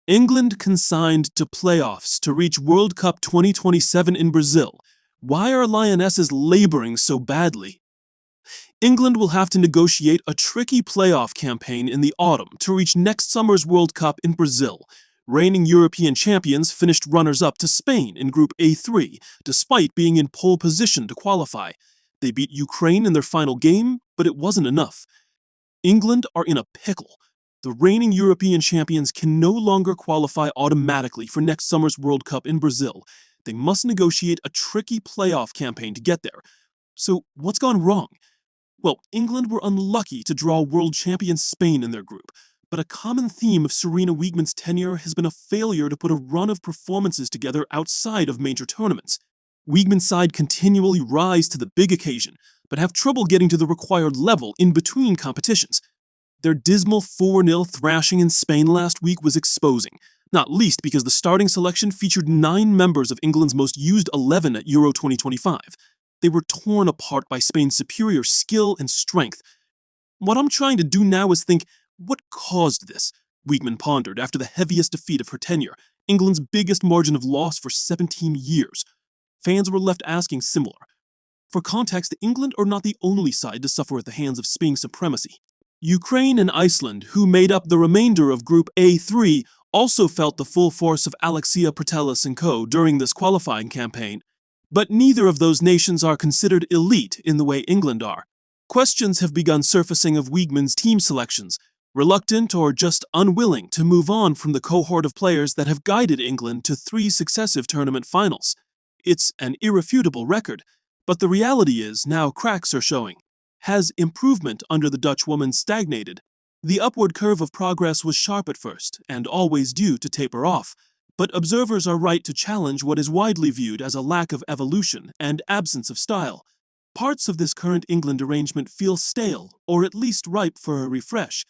England consigned to playoffs to reach World Cup 2027 in Brazil. Why are Lionesses laboring so badly? England will have to negotiate a tricky playoff campaign in the autumn to reach next summer's World Cup in Brazil. Reigning European champions finished runners-up to Spain in Group A3, despite being in pole position to qualify. They beat Ukraine in their final game, but it wasn't enough. England are in a pickle. The reigning European champions can no longer qualify automatically for next summer's World Cup in Brazil. They must negotiate a tricky playoff campaign to get there. So what's gone wrong? Well, England were unlucky to draw world champion Spain in their group, but a common theme of Sarina Wiegman's tenure has been a failure to put a run of performances together outside of major tournaments. Wiegman's side continually rise to the big occasion, but have trouble getting to the required level in between competitions. Their dismal 4-0 thrashing in Spain last week was exposing, not least because the starting selection featured 9 members of England's most used 11 at Euro 2025. They were torn apart by Spain's superior skill and strength. What I'm trying to do now is think, what caused this? Wiegman pondered after the heaviest defeat of her tenure, England's biggest margin of loss for 17 years. Fans were left asking similar. For context, England are not the only side to suffer at the hands of Spain's supremacy. Ukraine and Iceland, who made up the remainder of Group A3, also felt the full force of Alexia Putellas and co. during this qualifying campaign. But neither of those nations are considered elite in the way England are. Questions have begun surfacing of Wiegman's team selections, reluctant or just unwilling to move on from the cohort of players that have guided England to 3 successive tournament finals. It's an irrefutable record, but the reality is now cracks are showing. Has improvement under the Dutch woman stagnated? The upward curve of progress was sharp at first, and always due to taper off. But observers are right to challenge what is widely viewed as a lack of evolution and absence of style. Parts of this current England arrangement feel stale, or at least ripe for a refresh.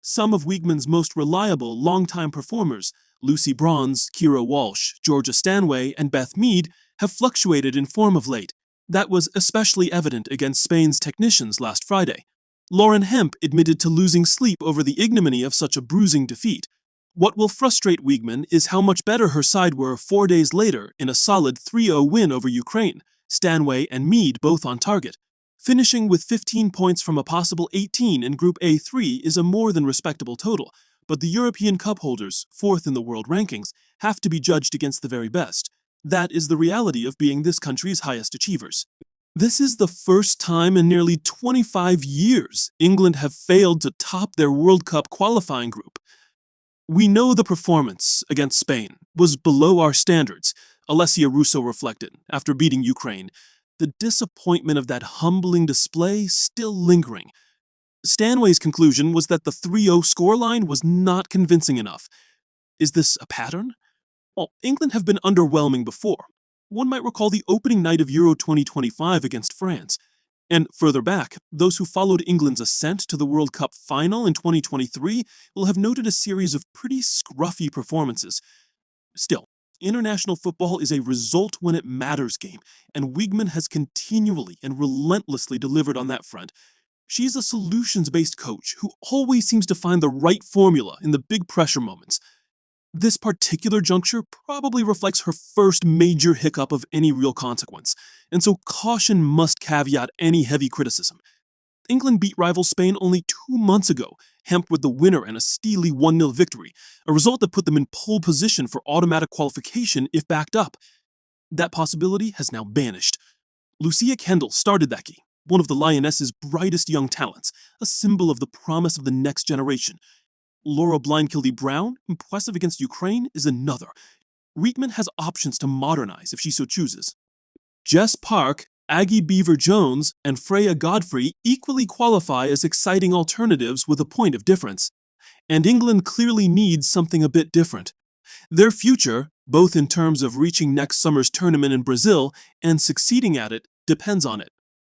Some of Wiegman's most reliable longtime performers, Lucy Bronze, Keira Walsh, Georgia Stanway, and Beth Mead, have fluctuated in form of late. That was especially evident against Spain's technicians last Friday. Lauren Hemp admitted to losing sleep over the ignominy of such a bruising defeat. What will frustrate Wiegman is how much better her side were 4 days later in a solid 3-0 win over Ukraine, Stanway and Mead both on target. Finishing with 15 points from a possible 18 in Group A3 is a more than respectable total, but the European Cup holders, 4th in the world rankings, have to be judged against the very best. That is the reality of being this country's highest achievers. This is the first time in nearly 25 years England have failed to top their World Cup qualifying group. We know the performance against Spain was below our standards, Alessia Russo reflected after beating Ukraine. The disappointment of that humbling display still lingering. Stanway's conclusion was that the 3-0 scoreline was not convincing enough. Is this a pattern? Well, England have been underwhelming before. One might recall the opening night of Euro 2025 against France. And further back, those who followed England's ascent to the World Cup final in 2023 will have noted a series of pretty scruffy performances. Still, international football is a result when it matters game, and Wiegman has continually and relentlessly delivered on that front. She's a solutions-based coach who always seems to find the right formula in the big pressure moments. This particular juncture probably reflects her first major hiccup of any real consequence, and so caution must caveat any heavy criticism. England beat rival Spain only 2 months ago, Hemp with the winner and a steely 1-0 victory, a result that put them in pole position for automatic qualification if backed up. That possibility has now vanished. Lucia Kendall started that game, one of the Lionesses' brightest young talents, a symbol of the promise of the next generation. Laura Blindkilde-Brown, impressive against Ukraine, is another. Wiegman has options to modernize if she so chooses. Jess Park, Aggie Beaver-Jones, and Freya Godfrey equally qualify as exciting alternatives with a point of difference. And England clearly needs something a bit different. Their future, both in terms of reaching next summer's tournament in Brazil and succeeding at it, depends on it.